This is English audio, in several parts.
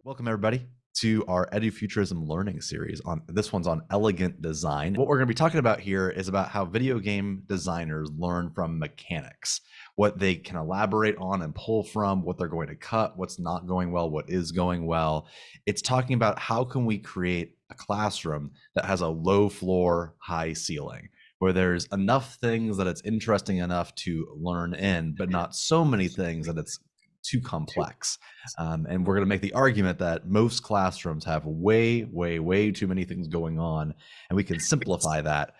Welcome everybody to our EduFuturism learning series. This one's on elegant design. What we're going to be talking about here is about how video game designers learn from mechanics, what they can elaborate on and pull from, what they're going to cut, what's not going well, what is going well. It's talking about how can we create a classroom that has a low floor, high ceiling, where there's enough things that it's interesting enough to learn in, but not so many things that it's too complex. And we're going to make the argument that most classrooms have way too many things going on, and we can simplify that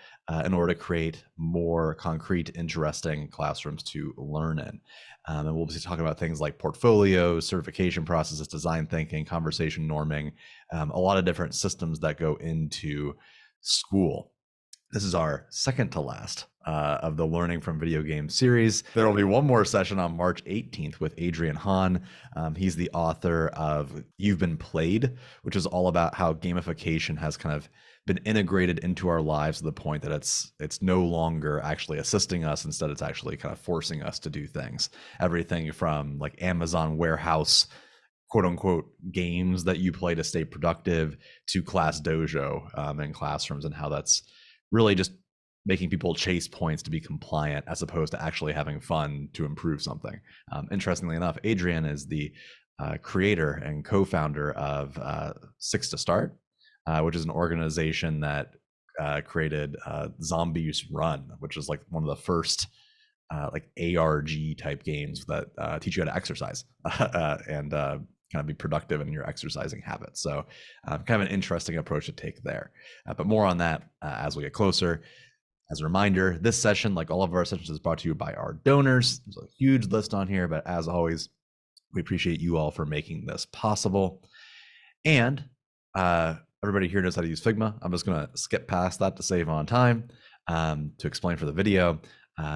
in order to create more concrete, interesting classrooms to learn in. And we'll be talking about things like portfolios, certification processes, design thinking, conversation norming, a lot of different systems that go into school. This is our second to last of the Learning from Video Games series. There will be one more session on March 18th with Adrian Hahn. He's the author of You've Been Played, which is all about how gamification has kind of been integrated into our lives to the point that it's no longer actually assisting us. Instead, it's actually kind of forcing us to do things. Everything from like Amazon warehouse quote unquote games that you play to stay productive to class dojo in classrooms, and how that's really just making people chase points to be compliant as opposed to actually having fun to improve something. Interestingly enough, Adrian is the creator and co-founder of Six to Start, which is an organization that created Zombies Run, which is like one of the first like ARG type games that teach you how to exercise and kind of be productive in your exercising habits. So kind of an interesting approach to take there. But more on that as we get closer. As a reminder, this session, like all of our sessions, is brought to you by our donors. There's a huge list on here, but as always, we appreciate you all for making this possible. And everybody here knows how to use Figma. I'm just going to skip past that to save on time to explain for the video.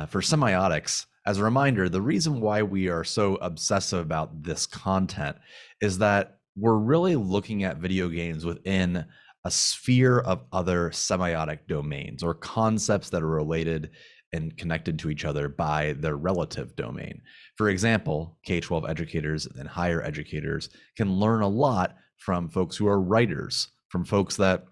For semiotics, as a reminder, the reason why we are so obsessive about this content is that we're really looking at video games within a sphere of other semiotic domains or concepts that are related and connected to each other by their relative domain. For example, K-12 educators and higher educators can learn a lot from folks who are writers, from folks that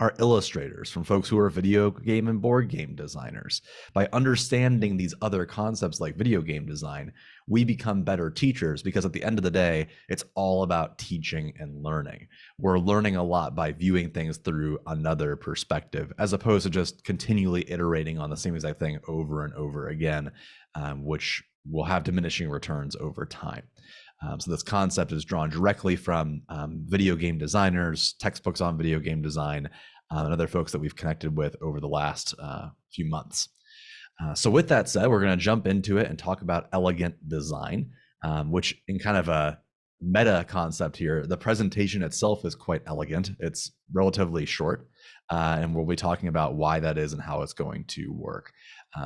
are illustrators, from folks who are video game and board game designers. By understanding these other concepts like video game design, we become better teachers, because at the end of the day, it's all about teaching and learning. We're learning a lot by viewing things through another perspective, as opposed to just continually iterating on the same exact thing over and over again, which will have diminishing returns over time. So this concept is drawn directly from video game designers, textbooks on video game design, and other folks that we've connected with over the last few months. So with that said, we're going to jump into it and talk about elegant design, which in kind of a meta concept here, the presentation itself is quite elegant. It's relatively short, and we'll be talking about why that is and how it's going to work.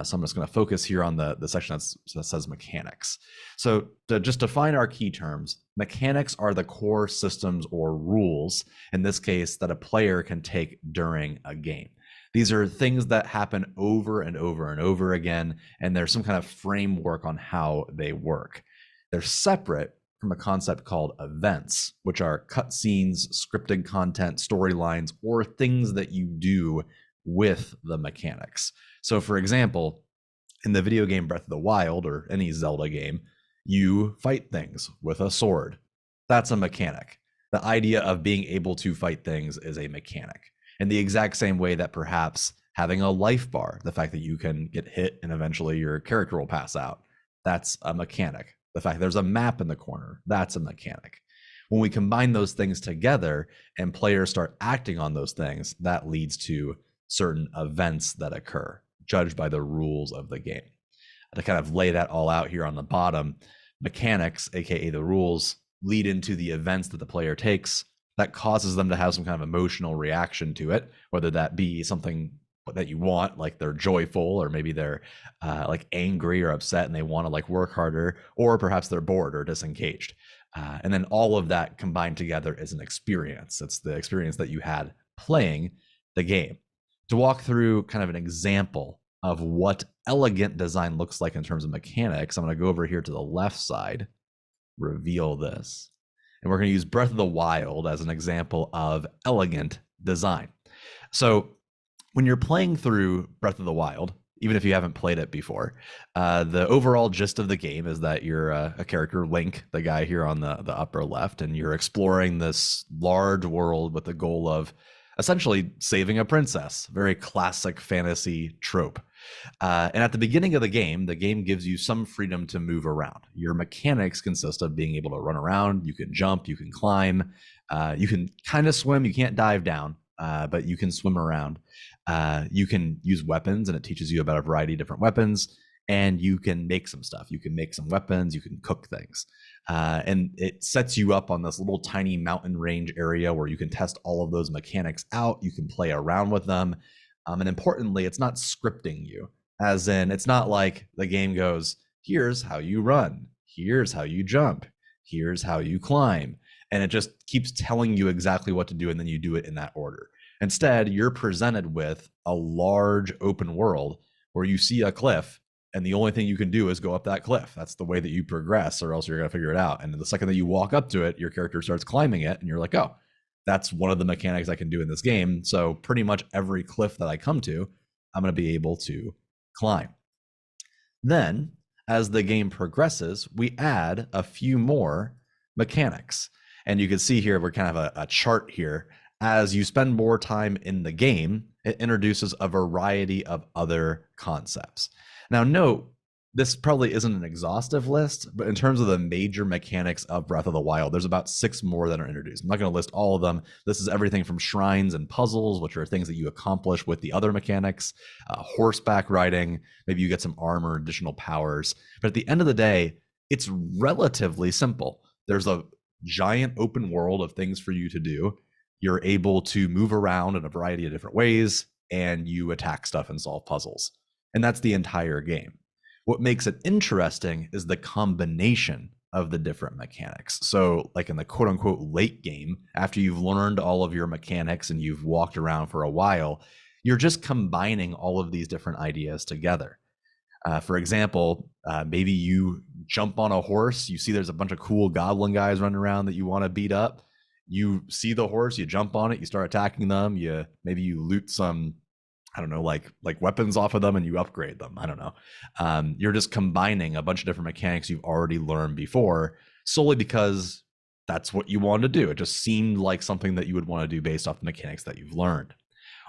So I'm just going to focus here on the section that says mechanics. So to just define our key terms, mechanics are the core systems or rules, in this case, that a player can take during a game. These are things that happen over and over and over again, and there's some kind of framework on how they work. They're separate from a concept called events, which are cutscenes, scripted content, storylines, or things that you do with the mechanics. So for example, in the video game Breath of the Wild or any Zelda game, you fight things with a sword. That's a mechanic. The idea of being able to fight things is a mechanic. In the exact same way that perhaps having a life bar, the fact that you can get hit and eventually your character will pass out, that's a mechanic. The fact there's a map in the corner, that's a mechanic. When we combine those things together and players start acting on those things, that leads to certain events that occur, judged by the rules of the game. To kind of lay that all out here on the bottom, mechanics, aka the rules, lead into the events that the player takes that causes them to have some kind of emotional reaction to it, whether that be something that you want, like they're joyful, or maybe they're like angry or upset and they want to like work harder, or perhaps they're bored or disengaged. And then all of that combined together is an experience. It's the experience that you had playing the game. To walk through kind of an example of what elegant design looks like in terms of mechanics, I'm going to go over here to the left side, reveal this. And we're going to use Breath of the Wild as an example of elegant design. So when you're playing through Breath of the Wild, even if you haven't played it before, the overall gist of the game is that you're a character, Link, the guy here on the upper left, and you're exploring this large world with the goal of essentially saving a princess. Very classic fantasy trope. And at the beginning of the game gives you some freedom to move around. Your mechanics consist of being able to run around. You can jump, you can climb, you can kind of swim. You can't dive down, but you can swim around. You can use weapons, and it teaches you about a variety of different weapons. And you can make some stuff. You can make some weapons. You can cook things. And it sets you up on this little tiny mountain range area where you can test all of those mechanics out. You can play around with them. And importantly, it's not scripting you, as in it's not like the game goes, here's how you run, here's how you jump, here's how you climb. And it just keeps telling you exactly what to do, and then you do it in that order. Instead, you're presented with a large open world where you see a cliff, and the only thing you can do is go up that cliff. That's the way that you progress, or else you're going to figure it out. And the second that you walk up to it, your character starts climbing it, and you're like, oh, that's one of the mechanics I can do in this game. So pretty much every cliff that I come to, I'm going to be able to climb. Then, as the game progresses, we add a few more mechanics. And you can see here, we're kind of a chart here. As you spend more time in the game, it introduces a variety of other concepts. Now, note, this probably isn't an exhaustive list, but in terms of the major mechanics of Breath of the Wild, there's about 6 more that are introduced. I'm not going to list all of them. This is everything from shrines and puzzles, which are things that you accomplish with the other mechanics, horseback riding, maybe you get some armor, additional powers. But at the end of the day, it's relatively simple. There's a giant open world of things for you to do. You're able to move around in a variety of different ways, and you attack stuff and solve puzzles. And that's the entire game. What makes it interesting is the combination of the different mechanics. So like in the quote unquote late game, after you've learned all of your mechanics and you've walked around for a while, you're just combining all of these different ideas together. For example, maybe you jump on a horse, you see there's a bunch of cool goblin guys running around that you want to beat up. You see the horse, you jump on it, you start attacking them, maybe you loot some, I don't know, like weapons off of them, and you upgrade them. I don't know. You're just combining a bunch of different mechanics you've already learned before, solely because that's what you want to do. It just seemed like something that you would want to do based off the mechanics that you've learned.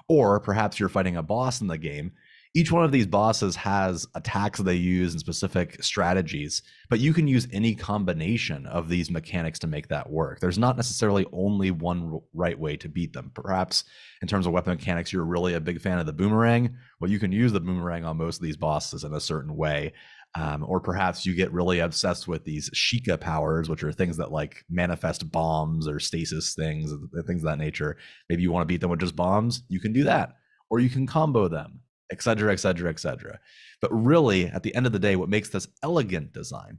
Or perhaps you're fighting a boss in the game. Each one of these bosses has attacks they use and specific strategies, but you can use any combination of these mechanics to make that work. There's not necessarily only one right way to beat them. Perhaps in terms of weapon mechanics, you're really a big fan of the boomerang. Well, you can use the boomerang on most of these bosses in a certain way. Or perhaps you get really obsessed with these Sheikah powers, which are things that like manifest bombs or stasis things of that nature. Maybe you want to beat them with just bombs. You can do that. Or you can combo them, et cetera, et cetera, et cetera. But really, at the end of the day, what makes this elegant design?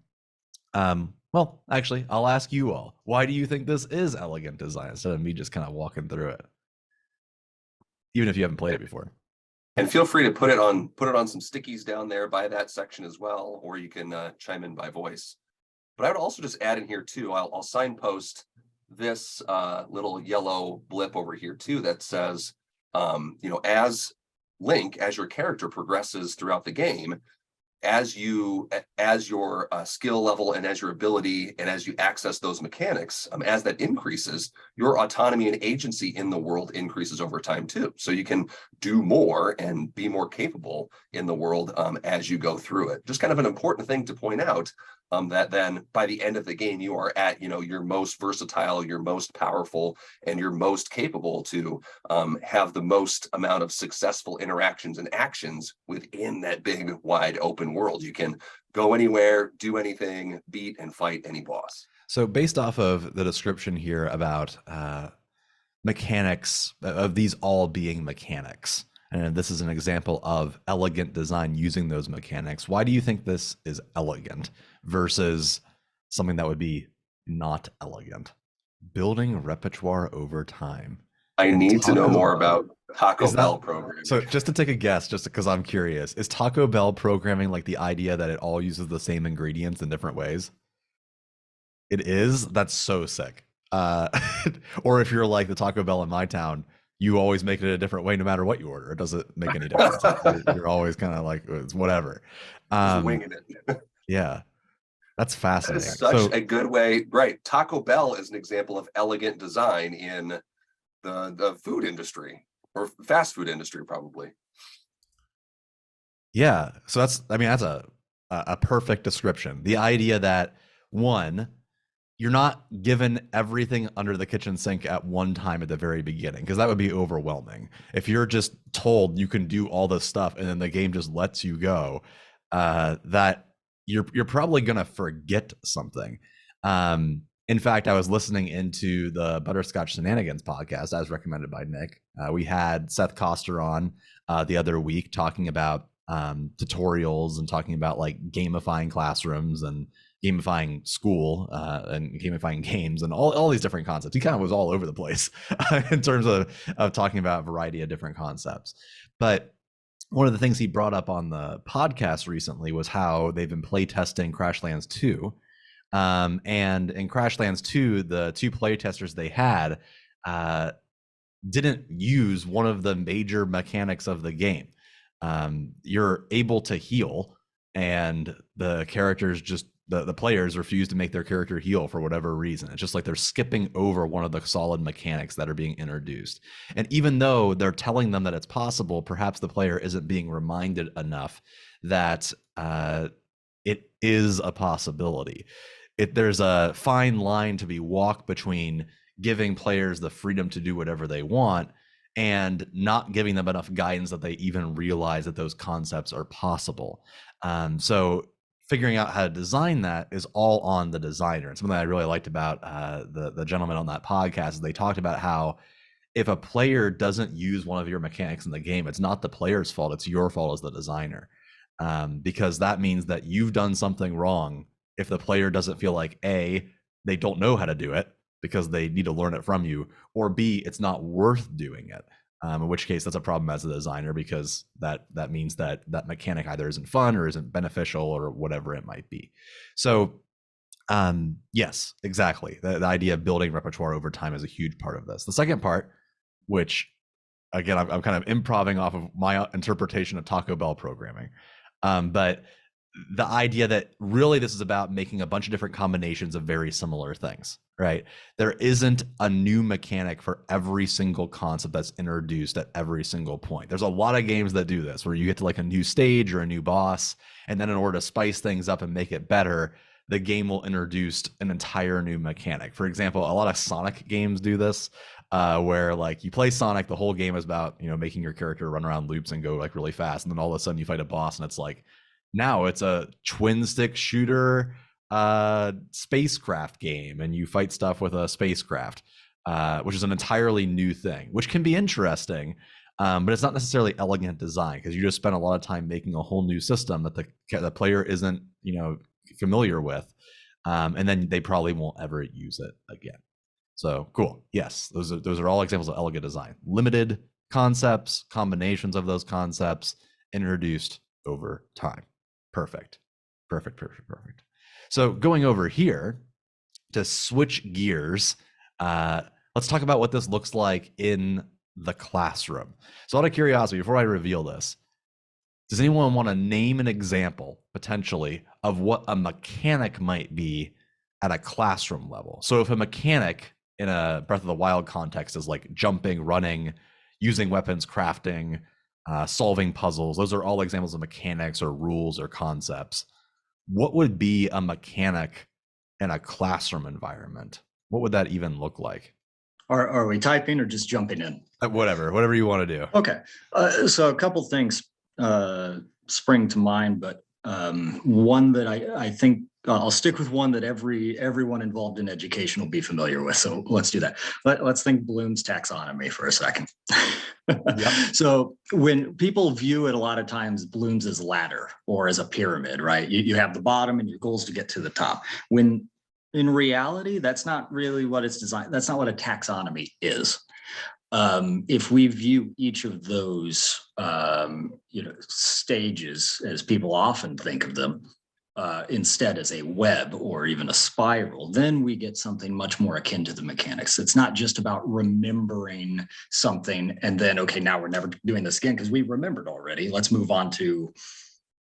Well, actually, I'll ask you all, why do you think this is elegant design instead of me just kind of walking through it? Even if you haven't played it before. And feel free to put it on some stickies down there by that section as well, or you can chime in by voice. But I would also just add in here too, I'll signpost this little yellow blip over here too that says, as Link, as your character progresses throughout the game, as your skill level and as your ability and as you access those mechanics, as that increases, your autonomy and agency in the world increases over time too. So you can do more and be more capable in the world as you go through it. Just kind of an important thing to point out, that then by the end of the game, you are at your most versatile, your most powerful, and your most capable to have the most amount of successful interactions and actions within that big, wide open world. You can go anywhere, do anything, beat and fight any boss. So based off of the description here about mechanics, of these all being mechanics, and this is an example of elegant design using those mechanics, why do you think this is elegant versus something that would be not elegant? Building repertoire over time. I need to know more about Taco Bell programming. So just to take a guess, just because I'm curious, is Taco Bell programming like the idea that it all uses the same ingredients in different ways? It is? That's so sick. Uh, or if you're like the Taco Bell in my town, you always make it a different way no matter what you order. It doesn't make any difference. You're always kind of like, it's whatever. Just winging it. Yeah, that's That is fascinating. such So a good way, right? Taco Bell is an example of elegant design in the food industry or fast food industry, probably. yeah, so that's a perfect description. The idea that one, you're not given everything under the kitchen sink at one time at the very beginning, because that would be overwhelming. If you're just told you can do all this stuff and then the game just lets you go, that you're probably gonna forget something. In fact, I was listening into the Butterscotch Shenanigans podcast as recommended by Nick. We had Seth Koster on the other week talking about tutorials and talking about like gamifying classrooms and gamifying school and gamifying games and all these different concepts. He kind of was all over the place in terms of talking about a variety of different concepts. But one of the things he brought up on the podcast recently was how they've been playtesting Crashlands 2. And in Crashlands 2, the two playtesters they had didn't use one of the major mechanics of the game. You're able to heal, and the characters just the players refuse to make their character heal for whatever reason. It's just like they're skipping over one of the solid mechanics that are being introduced. And even though they're telling them that it's possible, perhaps the player isn't being reminded enough that it is a possibility. There's a fine line to be walked between giving players the freedom to do whatever they want and not giving them enough guidance that they even realize that those concepts are possible. So figuring out how to design that is all on the designer. And something that I really liked about the gentleman on that podcast is they talked about how if a player doesn't use one of your mechanics in the game, it's not the player's fault, it's your fault as the designer. Because that means that you've done something wrong if the player doesn't feel like A, they don't know how to do it because they need to learn it from you, or B, it's not worth doing it. In which case that's a problem as a designer, because that means that mechanic either isn't fun or isn't beneficial or whatever it might be. So yes, exactly. The idea of building repertoire over time is a huge part of this. The second part, which again, I'm kind of improving off of my interpretation of Taco Bell programming. But the idea that really this is about making a bunch of different combinations of very similar things, right? There isn't a new mechanic for every single concept that's introduced at every single point. There's a lot of games that do this, where you get to like a new stage or a new boss, and then in order to spice things up and make it better, the game will introduce an entire new mechanic. For example, a lot of Sonic games do this, where like you play Sonic, the whole game is about, you know, making your character run around loops and go like really fast, and then all of a sudden you fight a boss and it's like, now it's a twin stick shooter spacecraft game, and you fight stuff with a spacecraft, which is an entirely new thing, which can be interesting, but it's not necessarily elegant design, because you just spent a lot of time making a whole new system that the player isn't, you know, familiar with, and then they probably won't ever use it again. So cool. Yes, those are all examples of elegant design. Limited concepts, combinations of those concepts introduced over time. Perfect. So going over here to switch gears, let's talk about what this looks like in the classroom. So out of curiosity, before I reveal this, does anyone want to name an example potentially of what a mechanic might be at a classroom level? So if a mechanic in a Breath of the Wild context is like jumping, running, using weapons, crafting, solving puzzles, those are all examples of mechanics or rules or concepts. What would be a mechanic in a classroom environment? What would that even look like? Are we typing or just jumping in? Whatever you want to do. Okay, so a couple things spring to mind, but one that I think I'll stick with one that everyone involved in education will be familiar with. So let's do that. Let's think Bloom's taxonomy for a second. Yep. So when people view it a lot of times, Bloom's as ladder or as a pyramid, right? You have the bottom and your goal is to get to the top. When in reality, that's not really what it's designed. That's not what a taxonomy is. If we view each of those, stages as people often think of them, instead as a web or even a spiral, then we get something much more akin to the mechanics. It's not just about remembering something and then, okay, now we're never doing this again because we remembered already. Let's move on to,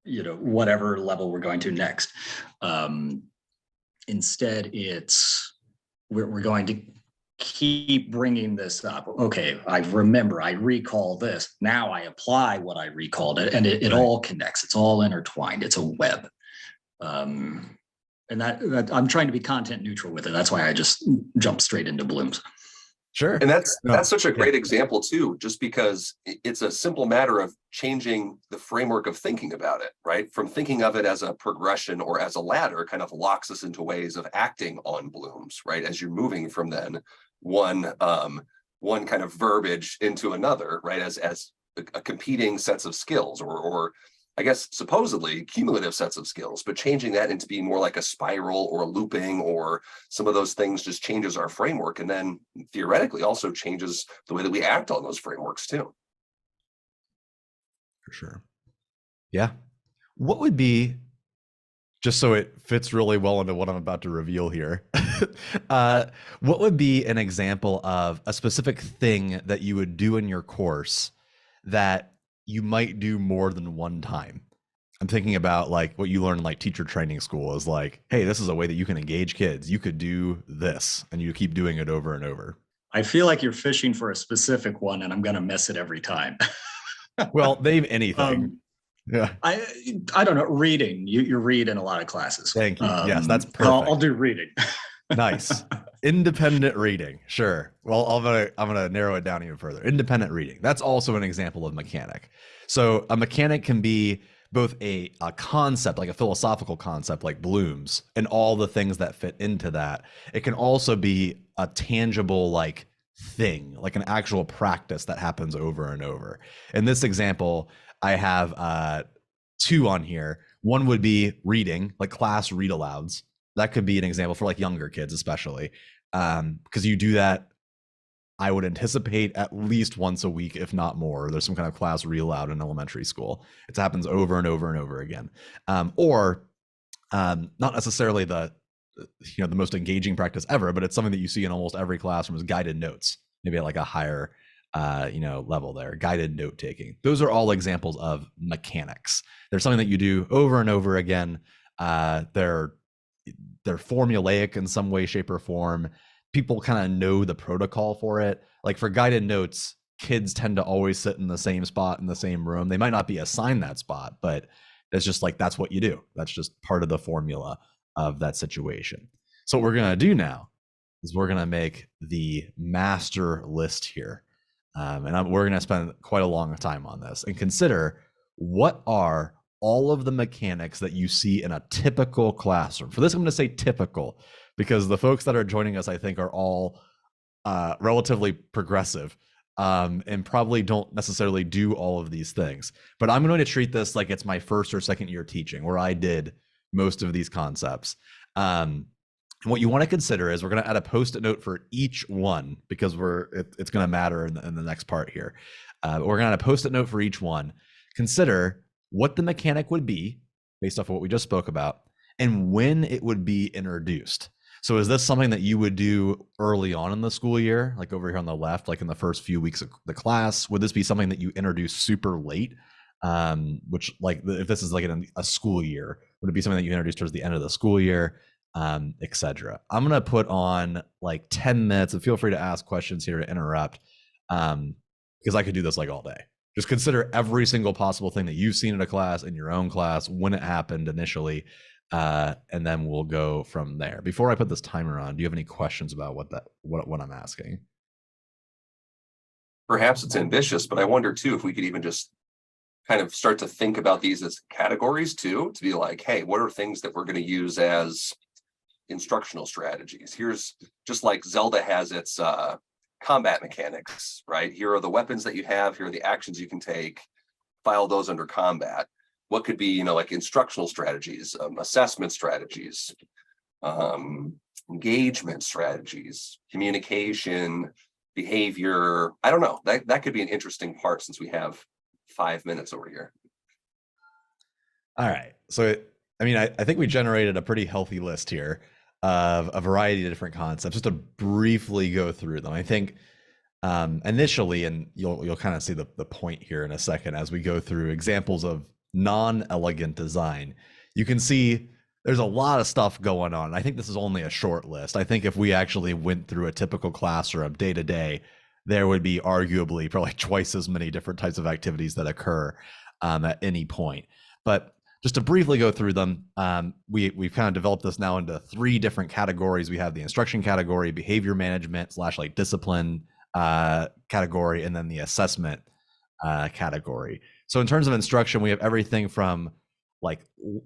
whatever level we're going to next. Instead, we're going to keep bringing this up. Okay, I remember, I recall this. Now I apply what I recalled, and it all connects. It's all intertwined. It's a web. And that I'm trying to be content neutral with it. That's why I just jump straight into Bloom's. Sure. And that's such a great example too, just because it's a simple matter of changing the framework of thinking about it, right? From thinking of it as a progression or as a ladder kind of locks us into ways of acting on Bloom's, right? As you're moving from then one kind of verbiage into another, right? As a competing sets of skills or I guess supposedly cumulative sets of skills, but changing that into being more like a spiral or a looping or some of those things just changes our framework, and then theoretically also changes the way that we act on those frameworks too. For sure. Yeah. What would be, just so it fits really well into what I'm about to reveal here, what would be an example of a specific thing that you would do in your course that you might do more than one time? I'm thinking about like what you learn in like teacher training school is like, hey, this is a way that you can engage kids. You could do this, and you keep doing it over and over. I feel like you're fishing for a specific one, and I'm going to miss it every time. Well, name anything. Yeah. I don't know. Reading. You read in a lot of classes. Thank you. Yes, that's perfect. I'll do reading. Nice. Independent reading. Sure. Well, I'm gonna narrow it down even further. Independent reading. That's also an example of mechanic. So a mechanic can be both a concept, like a philosophical concept like Bloom's, and all the things that fit into that. It can also be a tangible like thing, like an actual practice that happens over and over. In this example, I have two on here. One would be reading, like class read alouds. That could be an example for like younger kids, especially because you do that, I would anticipate at least once a week, if not more. There's some kind of class read aloud in elementary school. It happens over and over and over again. Or not necessarily the most engaging practice ever, but it's something that you see in almost every classroom is guided notes, maybe at like a higher level there, guided note taking. Those are all examples of mechanics. They're something that you do over and over again. They're formulaic in some way, shape, or form. People kind of know the protocol for it. Like for guided notes, kids tend to always sit in the same spot in the same room. They might not be assigned that spot, but it's just like, that's what you do. That's just part of the formula of that situation. So what we're going to do now is we're going to make the master list here. We're going to spend quite a long time on this and consider what are all of the mechanics that you see in a typical classroom. For this, I'm going to say typical because the folks that are joining us, I think, are all relatively progressive and probably don't necessarily do all of these things. But I'm going to treat this like it's my first or second year teaching, where I did most of these concepts. And what you want to consider is we're going to add a post-it note for each one because it's going to matter in the next part here. We're going to add a post-it note for each one. Consider what the mechanic would be based off of what we just spoke about and when it would be introduced. So is this something that you would do early on in the school year, like over here on the left, like in the first few weeks of the class? Would this be something that you introduce super late? Which, like, if this is like in a school year, would it be something that you introduce towards the end of the school year, etc.? I'm going to put on like 10 minutes, and feel free to ask questions here to interrupt, because I could do this like all day. Just consider every single possible thing that you've seen in a class, in your own class, when it happened initially, and then we'll go from there. Before I put this timer on, do you have any questions about what I'm asking? Perhaps it's ambitious, but I wonder too if we could even just kind of start to think about these as categories too, to be like, hey, what are things that we're going to use as instructional strategies? Here's just like Zelda has its combat mechanics, right? Here are the weapons that you have. Here are the actions you can take. File those under combat. What could be, like instructional strategies, assessment strategies, engagement strategies, communication, behavior. I don't know. That could be an interesting part since we have 5 minutes over here. All right. So I mean, I think we generated a pretty healthy list here of a variety of different concepts. Just to briefly go through them, I think initially, and you'll kind of see the point here in a second as we go through examples of non-elegant design. You can see there's a lot of stuff going on. I think this is only a short list. I think if we actually went through a typical classroom day to day, there would be arguably probably twice as many different types of activities that occur at any point. But just to briefly go through them, we've kind of developed this now into 3 different categories. We have the instruction category, behavior management / like discipline category, and then the assessment category. So in terms of instruction, we have everything from like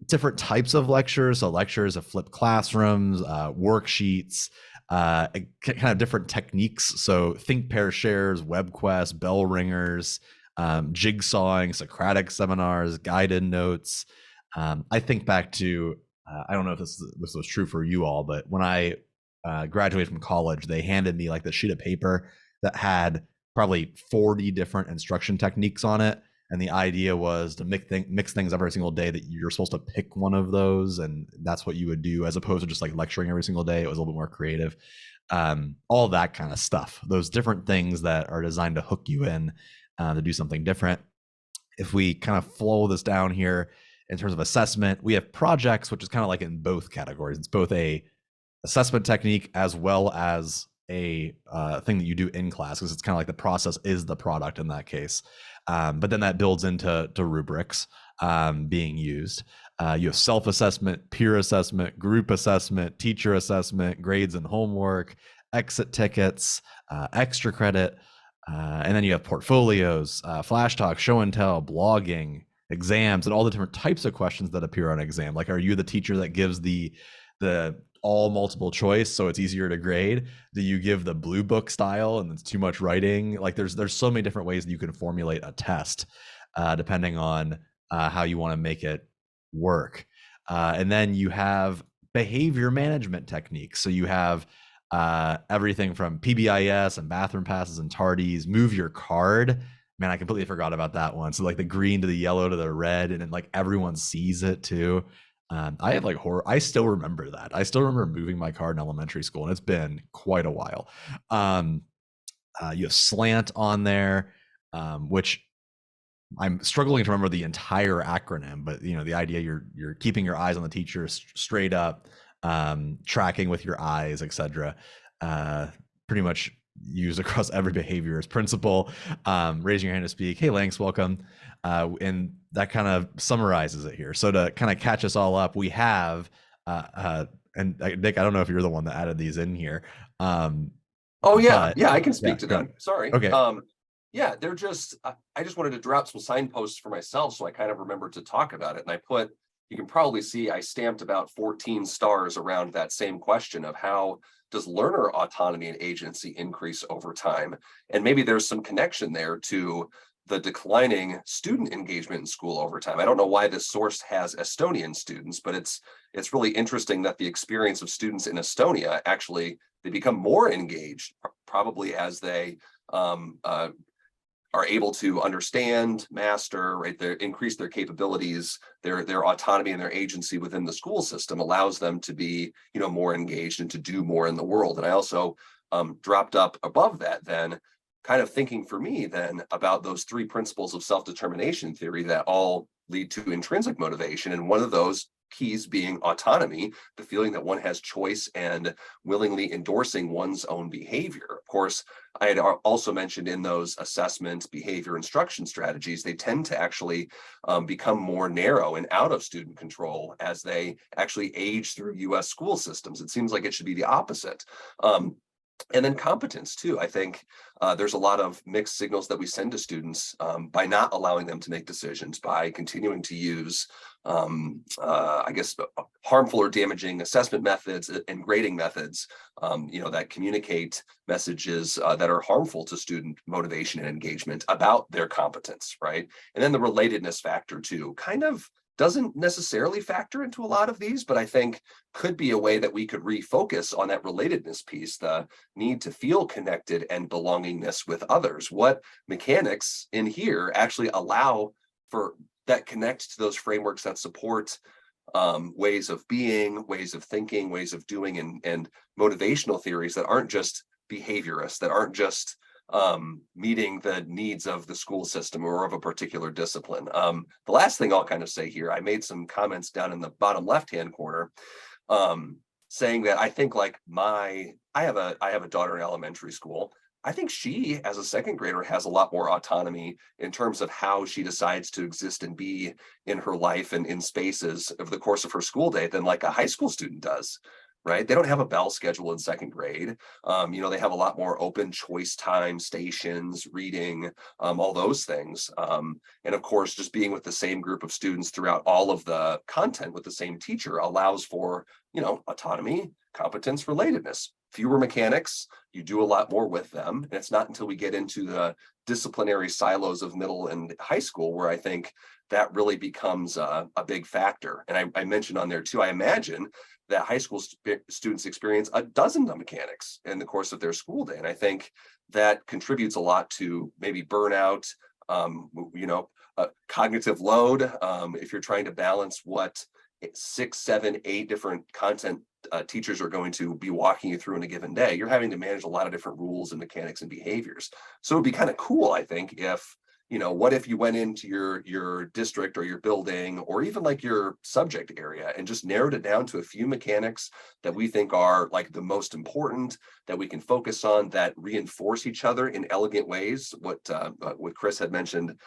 different types of lectures, so lectures of flipped classrooms, worksheets, kind of different techniques. So think, pair, shares, web quests, bell ringers, jigsawing, Socratic seminars, guided notes. I think back to, I don't know if this was true for you all, but when I graduated from college, they handed me like the sheet of paper that had probably 40 different instruction techniques on it. And the idea was to mix things every single day, that you're supposed to pick one of those, and that's what you would do, as opposed to just like lecturing every single day. It was a little bit more creative. All that kind of stuff, those different things that are designed to hook you in to do something different. If we kind of flow this down here in terms of assessment, we have projects, which is kind of like in both categories. It's both a assessment technique as well as a thing that you do in class, because it's kind of like the process is the product in that case. But then that builds into rubrics being used. You have self-assessment, peer assessment, group assessment, teacher assessment, grades and homework, exit tickets, extra credit, and then you have portfolios, flash talk, show and tell, blogging, exams, and all the different types of questions that appear on exam. Like, are you the teacher that gives the all multiple choice so it's easier to grade? Do you give the blue book style and it's too much writing? Like, there's so many different ways that you can formulate a test depending on how you want to make it work. And then you have behavior management techniques. So you have everything from PBIS and bathroom passes and tardies, move your card. Man, I completely forgot about that one. So like the green to the yellow to the red, and then like everyone sees it too. I have like horror. I still remember that. I still remember moving my card in elementary school, and it's been quite a while. You have slant on there, which I'm struggling to remember the entire acronym, but you know, the idea you're keeping your eyes on the teacher straight up, tracking with your eyes, etc. Pretty much used across every behavior as principal. Raising your hand to speak. Hey, Lanks, welcome. And that kind of summarizes it here. So to kind of catch us all up, we have, and Nick, I don't know if you're the one that added these in here. Oh yeah, yeah, I can speak to them. Go. Sorry. Okay. Yeah, they're just, I just wanted to drop some signposts for myself, so I kind of remembered to talk about it. And I put, you can probably see I stamped about 14 stars around that same question of how does learner autonomy and agency increase over time? And maybe there's some connection there to the declining student engagement in school over time. I don't know why this source has Estonian students, but it's really interesting that the experience of students in Estonia, actually, they become more engaged, probably as they are able to understand, master, right? They increase their capabilities, their autonomy and their agency within the school system allows them to be, you know, more engaged and to do more in the world. And I also dropped up above that then, kind of thinking for me then about those 3 principles of self-determination theory that all lead to intrinsic motivation. And one of those keys being autonomy, the feeling that one has choice and willingly endorsing one's own behavior. Of course, I had also mentioned in those assessment, behavior, instruction strategies, they tend to actually become more narrow and out of student control as they actually age through US school systems. It seems like it should be the opposite. And then competence too. I think there's a lot of mixed signals that we send to students by not allowing them to make decisions, by continuing to use, I guess, harmful or damaging assessment methods and grading methods, you know, that communicate messages that are harmful to student motivation and engagement about their competence, right? And then the relatedness factor too, kind of doesn't necessarily factor into a lot of these, but I think could be a way that we could refocus on that relatedness piece, the need to feel connected and belongingness with others. What mechanics in here actually allow for that connect to those frameworks that support ways of being, ways of thinking, ways of doing, and motivational theories that aren't just behaviorists, that aren't just meeting the needs of the school system or of a particular discipline. The last thing I'll kind of say here, I made some comments down in the bottom left-hand corner, saying that I think like I have a daughter in elementary school. I think she, as a second grader, has a lot more autonomy in terms of how she decides to exist and be in her life and in spaces over the course of her school day than like a high school student does. Right? They don't have a bell schedule in second grade. They have a lot more open choice time, stations, reading, all those things. And of course, just being with the same group of students throughout all of the content with the same teacher allows for, autonomy, competence, relatedness. Fewer mechanics, you do a lot more with them. And it's not until we get into the disciplinary silos of middle and high school where I think that really becomes a big factor. And I mentioned on there too, I imagine that high school students experience a dozen mechanics in the course of their school day. And I think that contributes a lot to maybe burnout, cognitive load. If you're trying to balance what 6, 7, 8 different content teachers are going to be walking you through in a given day, you're having to manage a lot of different rules and mechanics and behaviors. So it'd be kind of cool, I think, if what if you went into your district or your building or even like your subject area and just narrowed it down to a few mechanics that we think are like the most important, that we can focus on, that reinforce each other in elegant ways. What Chris had mentioned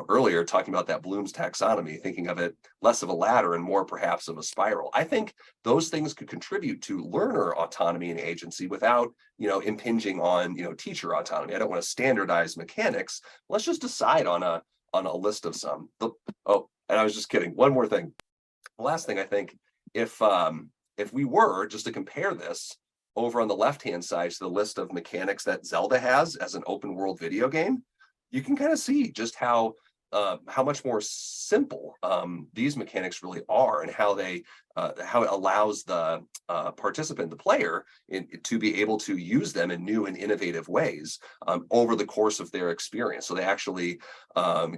earlier, talking about that Bloom's taxonomy, thinking of it less of a ladder and more perhaps of a spiral. I think those things could contribute to learner autonomy and agency without impinging on teacher autonomy. I don't want to standardize mechanics. Let's just decide on a list of some. Oh, and I was just kidding. One more thing. The last thing, I think, if we were just to compare this over on the left-hand side to the list of mechanics that Zelda has as an open world video game, you can kind of see just how much more simple these mechanics really are, and how it allows the participant, the player, to be able to use them in new and innovative ways over the course of their experience. So they actually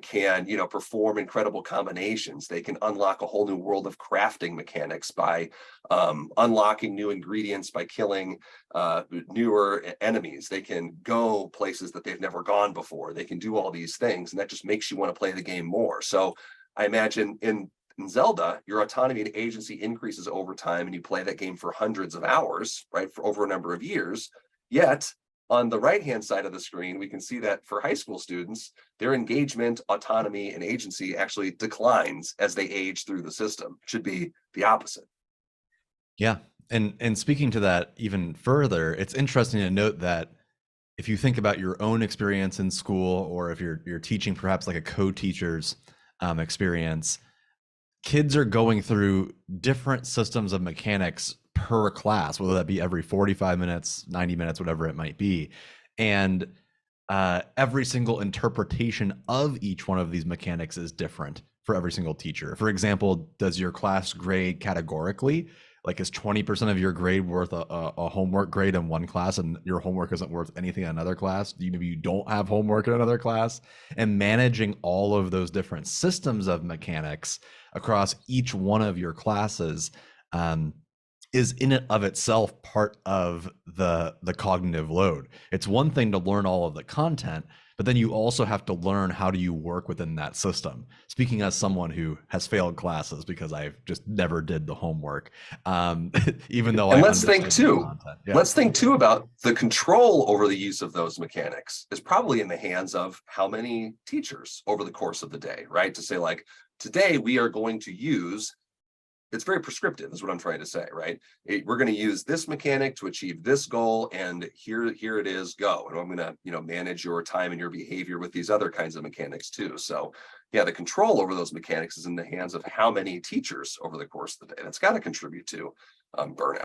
can, perform incredible combinations. They can unlock a whole new world of crafting mechanics by unlocking new ingredients, by killing newer enemies. They can go places that they've never gone before. They can do all these things, and that just makes you want to play the game more. So I imagine in Zelda, your autonomy and agency increases over time, and you play that game for hundreds of hours, right, for over a number of years. Yet on the right-hand side of the screen, we can see that for high school students, their engagement, autonomy, and agency actually declines as they age through the system. It should be the opposite. Yeah. And speaking to that even further, it's interesting to note that if you think about your own experience in school, or if you're teaching perhaps like a co-teacher's experience, kids are going through different systems of mechanics per class, whether that be every 45 minutes, 90 minutes, whatever it might be. And every single interpretation of each one of these mechanics is different for every single teacher. For example, does your class grade categorically? Like, is 20% of your grade worth a homework grade in one class, and your homework isn't worth anything in another class? Maybe you don't have homework in another class. And managing all of those different systems of mechanics across each one of your classes is in and of itself part of the cognitive load. It's one thing to learn all of the content, but then you also have to learn how do you work within that system. Speaking as someone who has failed classes because I just never did the homework, even though and I let's think too. Yeah. Let's think too about the control over the use of those mechanics is probably in the hands of how many teachers over the course of the day, right? To say like, today we are going to use, it's very prescriptive is what I'm trying to say, right? We're going to use this mechanic to achieve this goal, and here it is, go. And I'm going to, manage your time and your behavior with these other kinds of mechanics too. So yeah, the control over those mechanics is in the hands of how many teachers over the course of the day. That's got to contribute to burnout.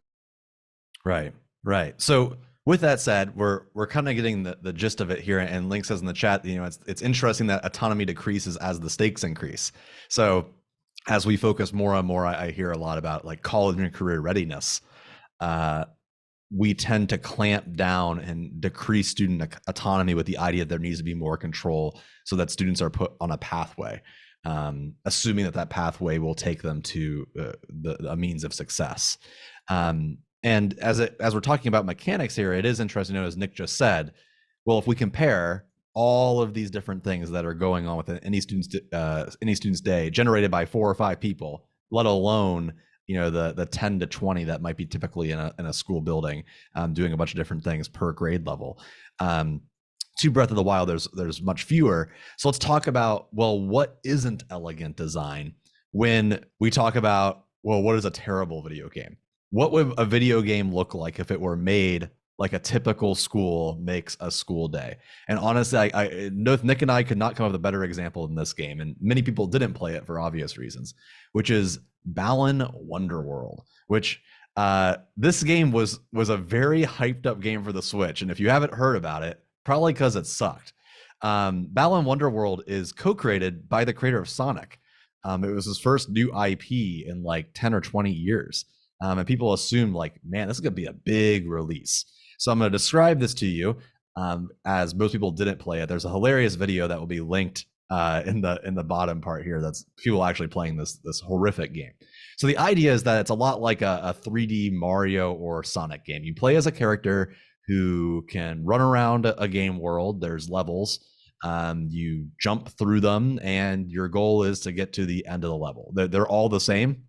Right. So with that said, we're kind of getting the gist of it here, and Link says in the chat, it's interesting that autonomy decreases as the stakes increase. So as we focus more and more, I hear a lot about like college and career readiness. We tend to clamp down and decrease student autonomy with the idea that there needs to be more control so that students are put on a pathway. assuming that that pathway will take them to a means of success. And as we're talking about mechanics here, it is interesting to know, as Nick just said, well, if we compare all of these different things that are going on with any student's day generated by 4 or 5 people, let alone the 10 to 20 that might be typically in a school building, doing a bunch of different things per grade level. To Breath of the Wild, there's much fewer. So let's talk about, well, what isn't elegant design when we talk about, well, what is a terrible video game? What would a video game look like if it were made like a typical school makes a school day? And honestly, I know Nick and I could not come up with a better example than this game, and many people didn't play it for obvious reasons, which is Balan Wonderworld, which this game was a very hyped up game for the Switch. And if you haven't heard about it, probably because it sucked. Balan Wonderworld is co-created by the creator of Sonic. It was his first new IP in like 10 or 20 years. And people assumed like, man, this is going to be a big release. So I'm going to describe this to you, as most people didn't play it. There's a hilarious video that will be linked in the bottom part here. That's people actually playing this horrific game. So the idea is that it's a lot like a 3D Mario or Sonic game. You play as a character who can run around a game world. There's levels. You jump through them, and your goal is to get to the end of the level. They're all the same.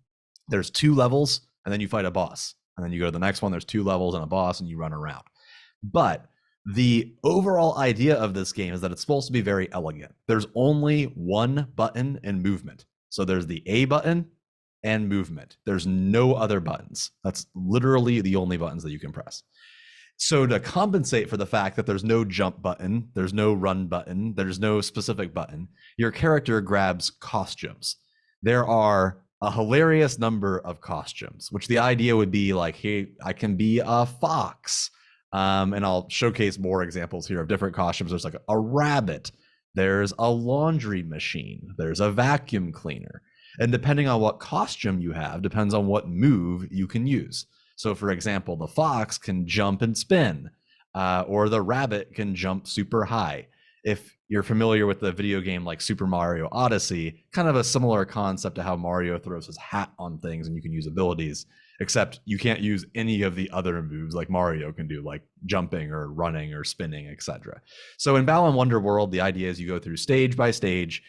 There's 2 levels, and then you fight a boss. And then you go to the next one, there's 2 levels and a boss, and you run around. But the overall idea of this game is that it's supposed to be very elegant. There's only one button in movement. So there's the A button and movement. There's no other buttons. That's literally the only buttons that you can press. So to compensate for the fact that there's no jump button, there's no run button, there's no specific button, your character grabs costumes. There are a hilarious number of costumes, which the idea would be like, hey, I can be a fox. And I'll showcase more examples here of different costumes. There's like a rabbit, there's a laundry machine, there's a vacuum cleaner. And depending on what costume you have, depends on what move you can use. So for example, the fox can jump and spin, or the rabbit can jump super high. If you're familiar with the video game like Super Mario Odyssey, kind of a similar concept to how Mario throws his hat on things and you can use abilities, except you can't use any of the other moves like Mario can do, like jumping or running or spinning, etc. So in Balan Wonderworld, the idea is you go through stage by stage,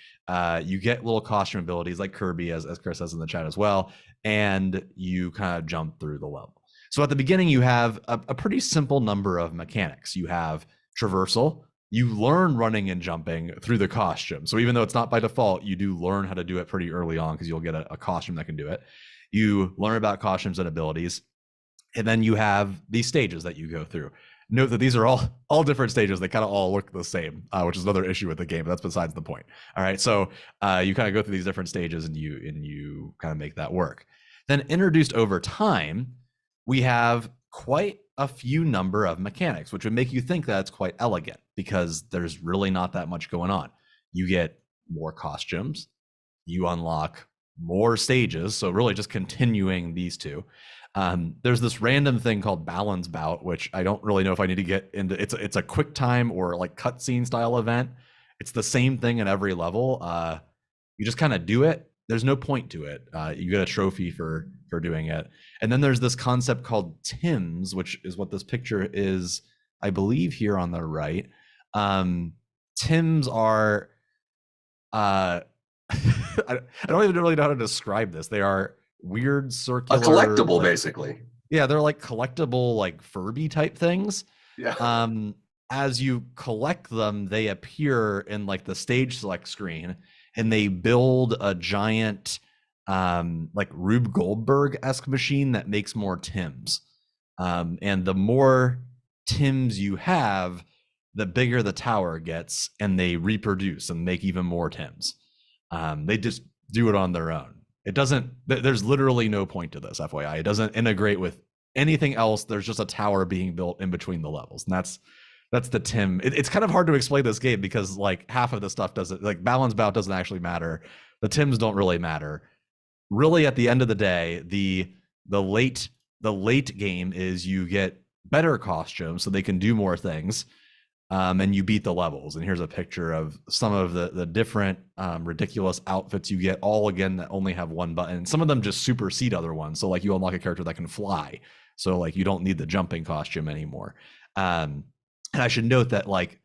you get little costume abilities like Kirby, as Chris says in the chat as well, and you kind of jump through the level. So at the beginning, you have a pretty simple number of mechanics. You have traversal. You learn running and jumping through the costume. So even though it's not by default, you do learn how to do it pretty early on because you'll get a costume that can do it. You learn about costumes and abilities. And then you have these stages that you go through. Note that these are all different stages. They kind of all look the same, which is another issue with the game, but that's besides the point. All right, so you kind of go through these different stages and you kind of make that work. Then introduced over time, we have quite a few number of mechanics, which would make you think that it's quite elegant because there's really not that much going on. You get more costumes, you unlock more stages, so really just continuing these two. There's this random thing called Balan's Bout, which I don't really know if I need to get into. It's a quick time or like cutscene style event. It's the same thing in every level. You just kind of do it. There's no point to it. You get a trophy for doing it. And then there's this concept called Tims, which is what this picture is, I believe, here on the right. Tims are, I don't even really know how to describe this. They are weird circular. A collectible, basically. Yeah, they're like collectible, like Furby type things. Yeah. As you collect them, they appear in like the stage select screen, and they build a giant like Rube Goldberg-esque machine that makes more Tims. And the more Tims you have, the bigger the tower gets, and they reproduce and make even more Tims. They just do it on their own. It doesn't, there's literally no point to this, FYI. It doesn't integrate with anything else. There's just a tower being built in between the levels. And that's the Tim. It's kind of hard to explain this game because like half of the stuff doesn't, like Balan's Bout doesn't actually matter. The Tims don't really matter. Really, at the end of the day, the late game is you get better costumes so they can do more things. and you beat the levels. And here's a picture of some of the different ridiculous outfits you get, all again that only have one button. Some of them just supersede other ones. So like you unlock a character that can fly, so like you don't need the jumping costume anymore. And I should note that like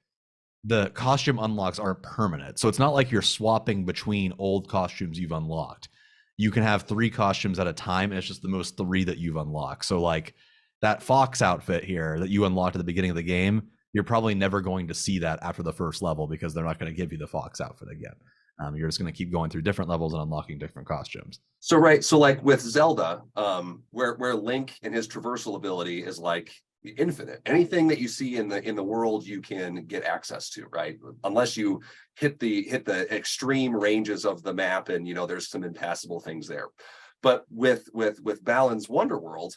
the costume unlocks aren't permanent, so it's not like you're swapping between old costumes you've unlocked. You can have 3 costumes at a time, and it's just the most 3 that you've unlocked. So like that fox outfit here that you unlocked at the beginning of the game, you're probably never going to see that after the first level, because they're not going to give you the fox outfit again. You're just going to keep going through different levels and unlocking different costumes. So right, so like with Zelda, where Link and his traversal ability is like infinite. Anything that you see in the world, you can get access to, right? Unless you hit the extreme ranges of the map, and there's some impassable things there. But with Balan's Wonderworld,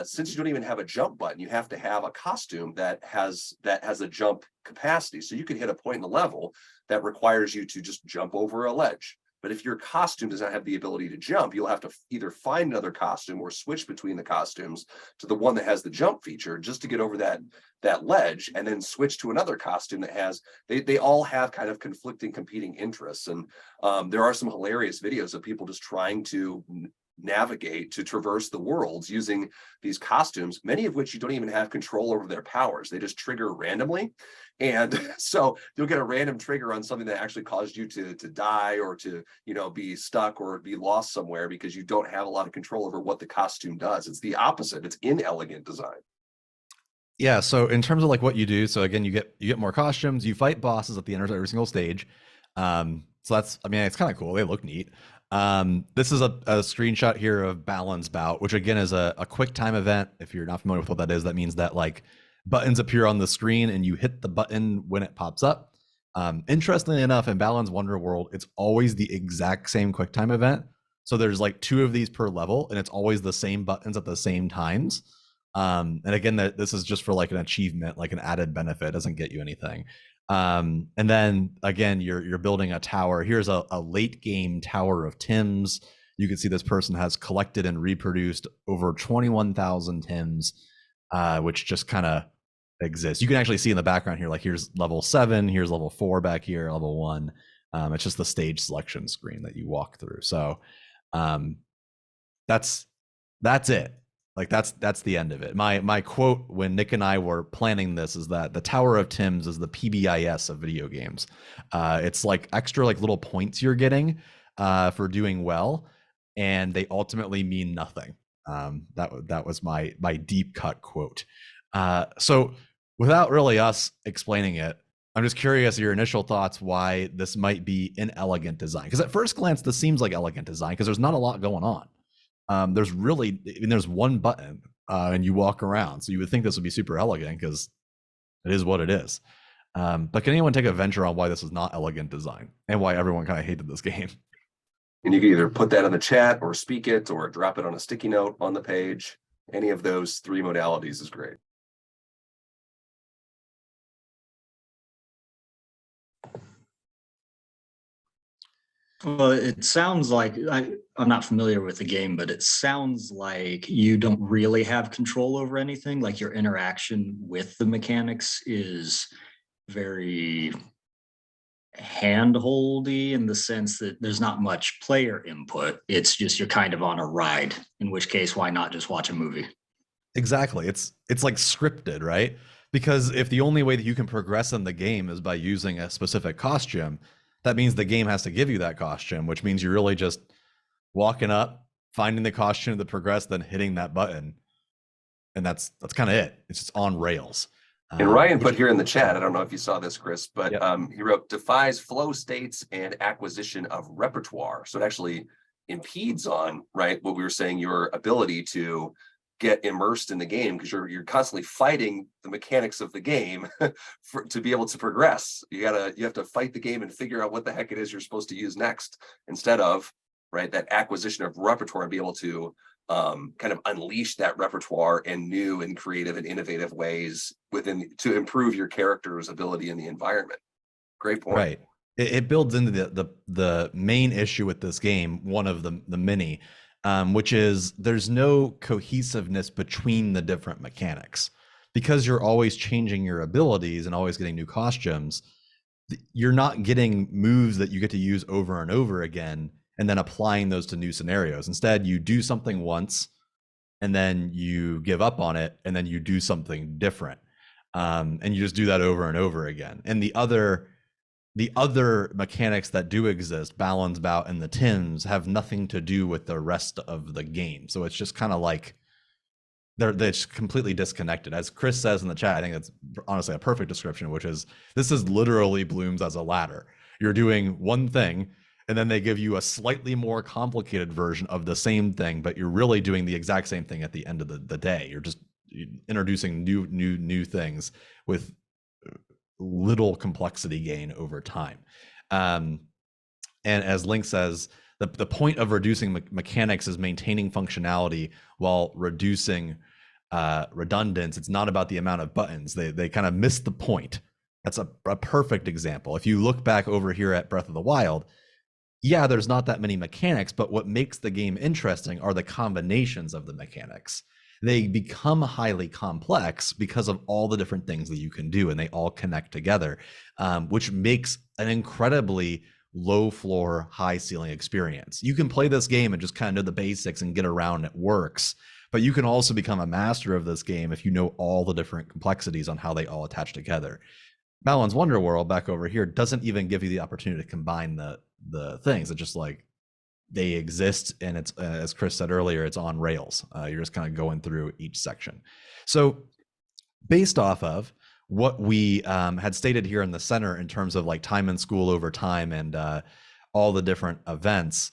since you don't even have a jump button, you have to have a costume that has a jump capacity. So you can hit a point in the level that requires you to just jump over a ledge. But if your costume does not have the ability to jump, you'll have to either find another costume or switch between the costumes to the one that has the jump feature just to get over that ledge, and then switch to another costume that has, they all have kind of conflicting, competing interests. And there are some hilarious videos of people just trying to navigate, to traverse the worlds using these costumes, many of which you don't even have control over their powers. They just trigger randomly. And so you'll get a random trigger on something that actually caused you to die, or to be stuck or be lost somewhere, because you don't have a lot of control over what the costume does. It's the opposite. It's inelegant design. Yeah, so in terms of like what you do, so again, you get more costumes, you fight bosses at the end of every single stage. So that's, I mean, it's kind of cool. They look neat. This is a screenshot here of Balan's Bout, which again is a quick time event. If you're not familiar with what that is, that means that like buttons appear on the screen and you hit the button when it pops up. Interestingly enough, in Balan's Wonderworld, it's always the exact same quick time event. So there's like 2 of these per level, and it's always the same buttons at the same times. And again, this is just for like an achievement, like an added benefit. It doesn't get you anything. And then again, you're building a tower. Here's a late game Tower of Tims. You can see this person has collected and reproduced over 21,000 Tims, which just kind of exists. You can actually see in the background here, like here's level 7, here's level 4 back here, level 1. It's just the stage selection screen that you walk through. So that's it. Like that's the end of it. My quote when Nick and I were planning this is that the Tower of Tims is the PBIS of video games. It's like extra like little points you're getting for doing well, and they ultimately mean nothing. That was my deep cut quote. So without really us explaining it, I'm just curious your initial thoughts why this might be inelegant design. Because at first glance, this seems like elegant design because there's not a lot going on. There's one button and you walk around. So you would think this would be super elegant because it is what it is. But can anyone take a venture on why this is not elegant design and why everyone kind of hated this game? And you can either put that in the chat or speak it or drop it on a sticky note on the page. Any of those 3 modalities is great. Well, it sounds like I'm not familiar with the game, but it sounds like you don't really have control over anything. Like your interaction with the mechanics is very hand-holdy in the sense that there's not much player input. It's just you're kind of on a ride, in which case, why not just watch a movie? Exactly. It's like scripted, right? Because if the only way that you can progress in the game is by using a specific costume, that means the game has to give you that costume, which means you're really just walking up, finding the costume to progress, then hitting that button. And that's kind of it. It's just on rails. And Ryan put here in the chat, I don't know if you saw this, Chris, but he wrote, defies flow states and acquisition of repertoire. So it actually impedes on, right, what we were saying, your ability to get immersed in the game, because you're constantly fighting the mechanics of the game to be able to progress. You have to fight the game and figure out what the heck it is you're supposed to use next, instead of, right, that acquisition of repertoire and be able to kind of unleash that repertoire in new and creative and innovative ways to improve your character's ability in the environment. Great point. Right. It builds into the main issue with this game, one of the many, which is there's no cohesiveness between the different mechanics. because you're always changing your abilities and always getting new costumes, you're not getting moves that you get to use over and over again and then applying those to new scenarios. Instead, you do something once and then you give up on it and then you do something different. And you just do that over and over again. And the other mechanics that do exist, Balan's Bout and the Tims, have nothing to do with the rest of the game. So it's just kind of like they're just completely disconnected. As Chris says in the chat, I think that's honestly a perfect description, which is this is literally Bloons as a ladder. You're doing one thing, and then they give you a slightly more complicated version of the same thing, but you're really doing the exact same thing at the end of the day. You're just introducing new things with little complexity gain over time. And as Link says, the point of reducing mechanics is maintaining functionality while reducing redundance. It's not about the amount of buttons. They kind of missed the point. That's a perfect example. If you look back over here at Breath of the Wild, yeah, there's not that many mechanics, but what makes the game interesting are the combinations of the mechanics. They become highly complex because of all the different things that you can do, and they all connect together, which makes an incredibly low floor, high ceiling experience. You can play this game and just kind of know the basics and get around, it works, but you can also become a master of this game if you know all the different complexities on how they all attach together. Balan's Wonderworld back over here doesn't even give you the opportunity to combine the things. It's just like they exist, and it's as Chris said earlier, it's on rails. You're just kind of going through each section. So based off of what we had stated here in the center in terms of like time in school over time and all the different events,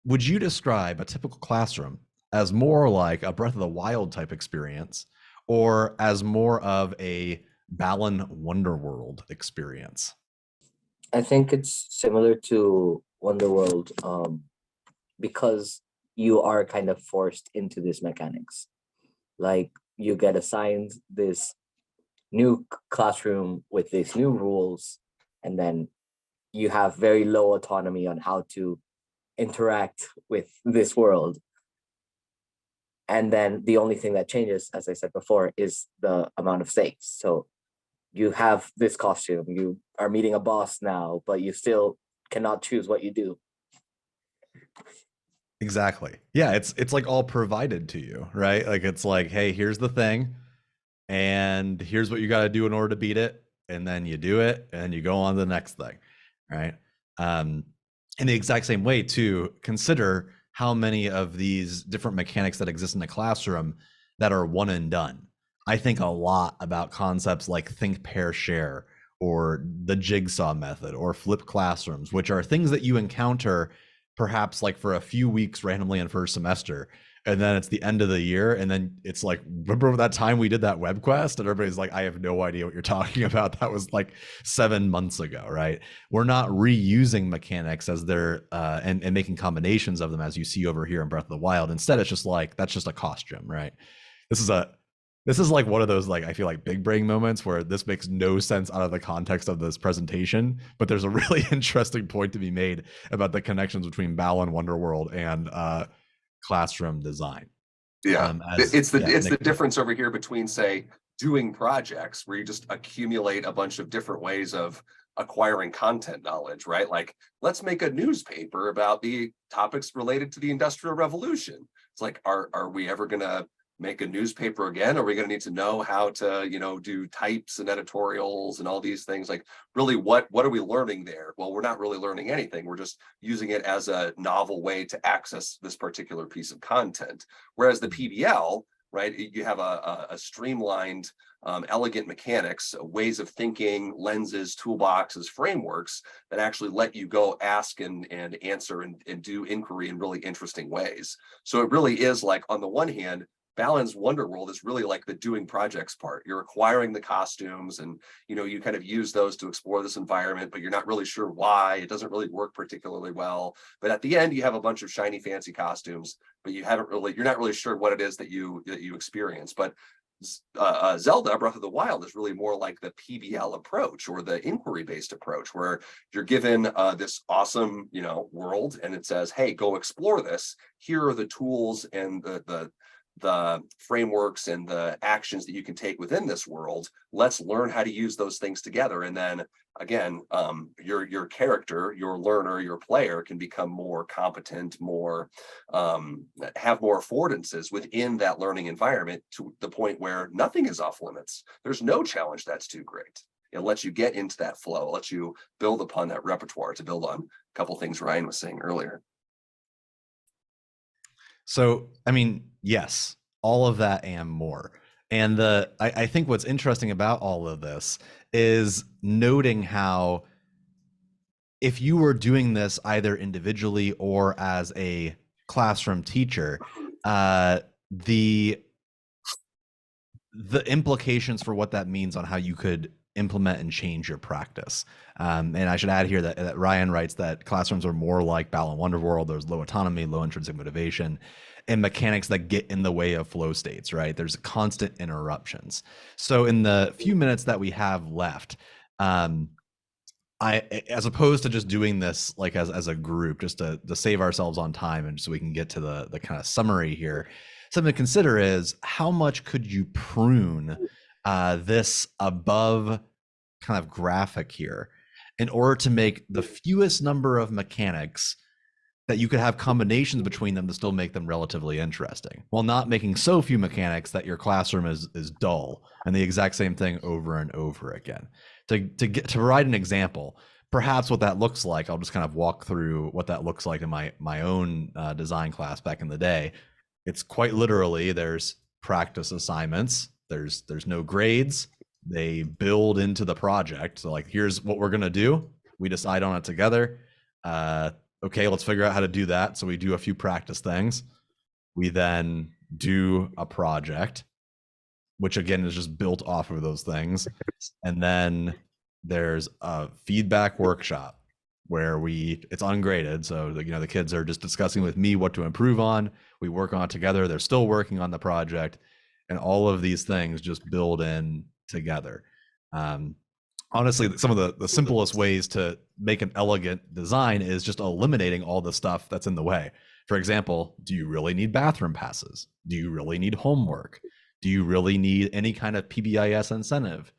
would you describe a typical classroom as more like a Breath of the Wild type experience, or as more of a Balan Wonderworld experience? I think it's similar to Wonderworld, because you are kind of forced into these mechanics. Like you get assigned this new classroom with these new rules, and then you have very low autonomy on how to interact with this world. And then the only thing that changes, as I said before, is the amount of stakes. So you have this costume, you are meeting a boss now, but you still cannot choose what you do. Exactly. Yeah, it's like all provided to you, right? Like it's like, hey, here's the thing, and here's what you got to do in order to beat it, and then you do it, and you go on to the next thing, right? In the exact same way, too, consider how many of these different mechanics that exist in the classroom that are one and done. I think a lot about concepts like think, pair, share, or the jigsaw method, or flipped classrooms, which are things that you encounter perhaps like for a few weeks randomly in first semester, and then it's the end of the year, and then it's like, remember that time we did that web quest? And everybody's like, I have no idea what you're talking about. That was like 7 months ago, right? We're not reusing mechanics as they're and making combinations of them as you see over here in Breath of the Wild. Instead, it's just like, that's just a costume, right? This is like one of those, like, I feel like big brain moments where this makes no sense out of the context of this presentation, but there's a really interesting point to be made about the connections between Balan Wonderworld and classroom design. Yeah, it's the difference over here between, say, doing projects where you just accumulate a bunch of different ways of acquiring content knowledge, right? Like, let's make a newspaper about the topics related to the Industrial Revolution. It's like, are we ever gonna make a newspaper again? Are we going to need to know how to, do types and editorials and all these things? Like, really, what are we learning there? Well, we're not really learning anything. We're just using it as a novel way to access this particular piece of content. Whereas the PBL, right, you have a streamlined, elegant mechanics, ways of thinking, lenses, toolboxes, frameworks that actually let you go ask and answer and do inquiry in really interesting ways. So it really is like, on the one hand, Balan's Wonderworld is really like the doing projects part. You're acquiring the costumes, and you kind of use those to explore this environment, but you're not really sure why. It doesn't really work particularly well. But at the end, you have a bunch of shiny, fancy costumes, but you're not really sure what it is that you experience. But Zelda Breath of the Wild is really more like the PBL approach, or the inquiry-based approach, where you're given this awesome world, and it says, hey, go explore this. Here are the tools and the the frameworks and the actions that you can take within this world. Let's learn how to use those things together. And then again, your character, your learner, your player can become more competent, more have more affordances within that learning environment, to the point where nothing is off limits. There's no challenge that's too great. It lets you get into that flow, it lets you build upon that repertoire, to build on a couple things Ryan was saying earlier. So, I mean, yes, all of that and more. And I think what's interesting about all of this is noting how, if you were doing this either individually or as a classroom teacher, the implications for what that means on how you could implement and change your practice. And I should add here that Ryan writes that classrooms are more like Balan Wonderworld. There's low autonomy, low intrinsic motivation, and mechanics that get in the way of flow states, right? There's constant interruptions. So in the few minutes that we have left, as opposed to just doing this like as a group, just to save ourselves on time and so we can get to the kind of summary here, something to consider is how much could you prune this above kind of graphic here in order to make the fewest number of mechanics that you could have combinations between them to still make them relatively interesting, while not making so few mechanics that your classroom is dull and the exact same thing over and over again. To provide an example, perhaps what that looks like, I'll just kind of walk through what that looks like in my own design class back in the day. It's quite literally, there's practice assignments, there's no grades, they build into the project. So like, here's what we're gonna do, we decide on it together. Okay, let's figure out how to do that. So we do a few practice things. We then do a project, which again is just built off of those things. And then there's a feedback workshop where it's ungraded. So the kids are just discussing with me what to improve on. We work on it together. They're still working on the project, and all of these things just build in together. Honestly, some of the simplest ways to make an elegant design is just eliminating all the stuff that's in the way. For example, do you really need bathroom passes? Do you really need homework? Do you really need any kind of PBIS incentive?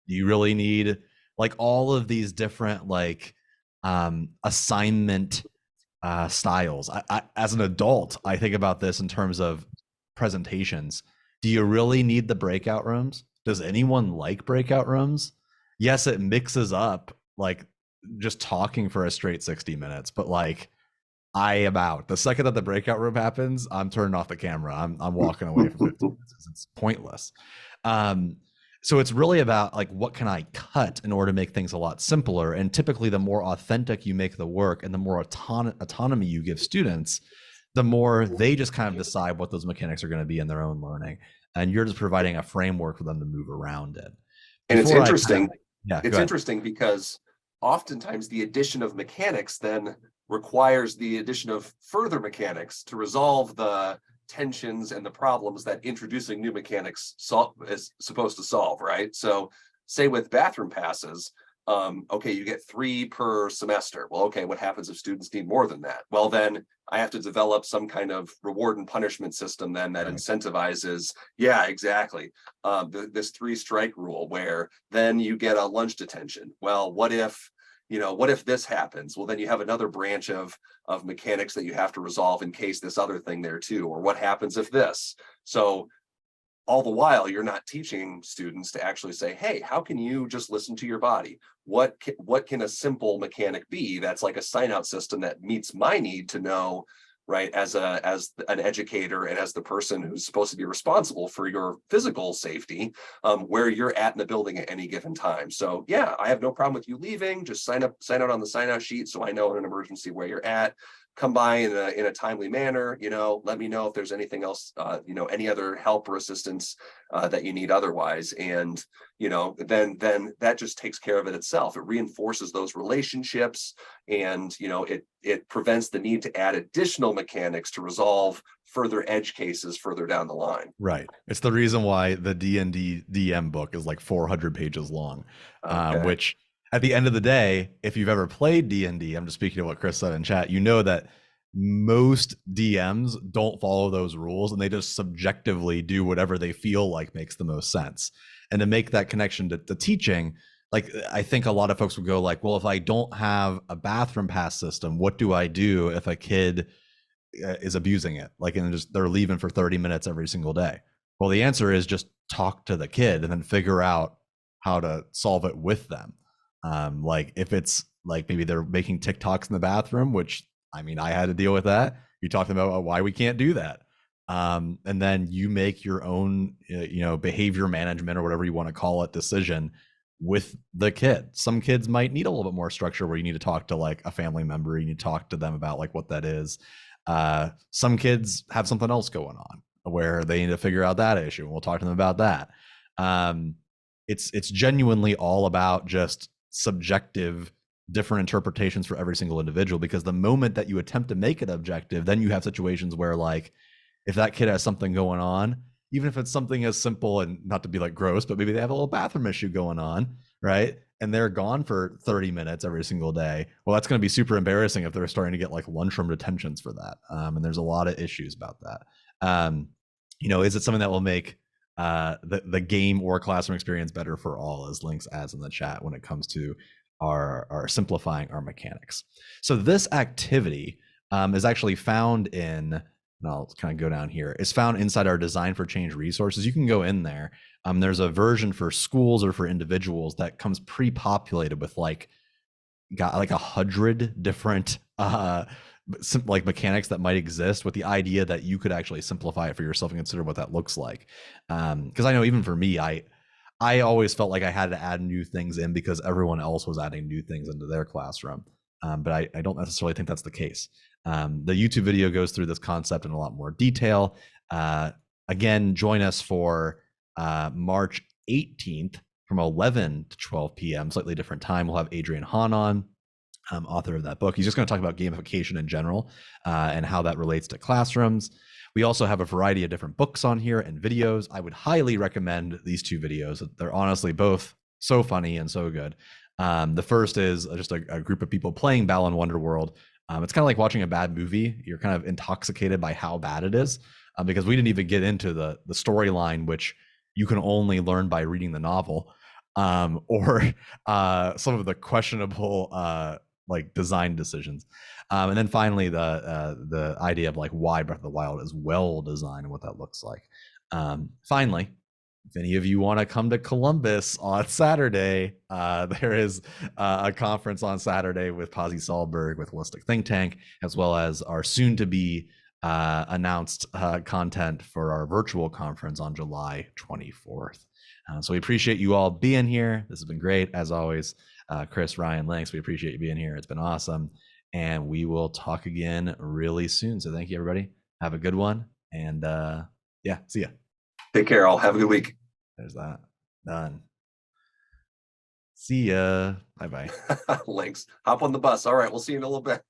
Do you really need like all of these different like assignment styles? I, as an adult, I think about this in terms of presentations. Do you really need the breakout rooms? Does anyone like breakout rooms? Yes, it mixes up like just talking for a straight 60 minutes, but like I am out. The second that the breakout room happens, I'm turning off the camera. I'm walking away for 15 minutes because it's pointless. So it's really about like, what can I cut in order to make things a lot simpler? And typically the more authentic you make the work and the more autonomy you give students, the more they just kind of decide what those mechanics are going to be in their own learning. And you're just providing a framework for them to move around it. And it's interesting. Yeah, it's interesting because oftentimes the addition of mechanics then requires the addition of further mechanics to resolve the tensions and the problems that introducing new mechanics is supposed to solve, right? So say with bathroom passes, okay, you get 3 per semester. Well, okay, what happens if students need more than that? Well, then I have to develop some kind of reward and punishment system then that incentivizes, yeah, exactly, this 3-strike rule, where then you get a lunch detention. Well, what if this happens? Well, then you have another branch of mechanics that you have to resolve in case this other thing there too, or what happens if this? So all the while, you're not teaching students to actually say, hey, how can you just listen to your body? What can a simple mechanic be that's like a sign out system that meets my need to know, right, as an educator and as the person who's supposed to be responsible for your physical safety, where you're at in the building at any given time. So yeah, I have no problem with you leaving. Just sign out on the sign out sheet so I know in an emergency where you're at. Come by in a timely manner, let me know if there's anything else, any other help or assistance that you need otherwise. And, then that just takes care of it itself. It reinforces those relationships, and, it prevents the need to add additional mechanics to resolve further edge cases further down the line. Right. It's the reason why the D&D DM book is like 400 pages long, which at the end of the day, if you've ever played D&D, I'm just speaking to what Chris said in chat, you know that most DMs don't follow those rules, and they just subjectively do whatever they feel like makes the most sense. And to make that connection to teaching, like, I think a lot of folks would go like, well, if I don't have a bathroom pass system, what do I do if a kid is abusing it, like, and just they're leaving for 30 minutes every single day? Well, the answer is just talk to the kid and then figure out how to solve it with them. Like, if it's like maybe they're making TikToks in the bathroom, which, I mean, I had to deal with that. You talk to them about why we can't do that. And then you make your own, behavior management or whatever you want to call it decision with the kid. Some kids might need a little bit more structure where you need to talk to like a family member. You need to talk to them about like what that is. Some kids have something else going on where they need to figure out that issue, and we'll talk to them about that. It's genuinely all about just subjective different interpretations for every single individual, because the moment that you attempt to make it objective, then you have situations where, like, if that kid has something going on, even if it's something as simple, and not to be like gross, but maybe they have a little bathroom issue going on, right? And they're gone for 30 minutes every single day. Well, that's going to be super embarrassing if they're starting to get like lunchroom detentions for that. And there's a lot of issues about that. Is it something that will make the game or classroom experience better for all, as Links adds in the chat, when it comes to our simplifying our mechanics? So this activity is actually found in, and I'll kind of go down here, is found inside our Design for Change resources. You can go in there. There's a version for schools or for individuals that comes pre-populated with got 100 different like mechanics that might exist, with the idea that you could actually simplify it for yourself and consider what that looks like. Because I know even for me, I always felt like I had to add new things in because everyone else was adding new things into their classroom. But I don't necessarily think that's the case. The YouTube video goes through this concept in a lot more detail. Again, join us for March 18th from 11 to 12 p.m., slightly different time. We'll have Adrian Hahn on, author of that book. He's just going to talk about gamification in general and how that relates to classrooms. We also have a variety of different books on here and videos. I would highly recommend these two videos. They're honestly both so funny and so good. The first is just a group of people playing Balan Wonderworld. It's kind of like watching a bad movie. You're kind of intoxicated by how bad it is, because we didn't even get into the storyline, which you can only learn by reading the novel, or some of the questionable like design decisions. And then finally, the idea of like why Breath of the Wild is well designed and what that looks like. Finally, if any of you want to come to Columbus on Saturday, there is a conference on Saturday with Pasi Sahlberg with Holistic Think Tank, as well as our soon-to-be announced content for our virtual conference on July 24th. So we appreciate you all being here. This has been great, as always. Chris, Ryan, Links, we appreciate you being here. It's been awesome. And we will talk again really soon. So thank you, everybody. Have a good one. And yeah, see ya. Take care, all. Have a good week. There's that. Done. See ya. Bye-bye. Links. Hop on the bus. All right, we'll see you in a little bit.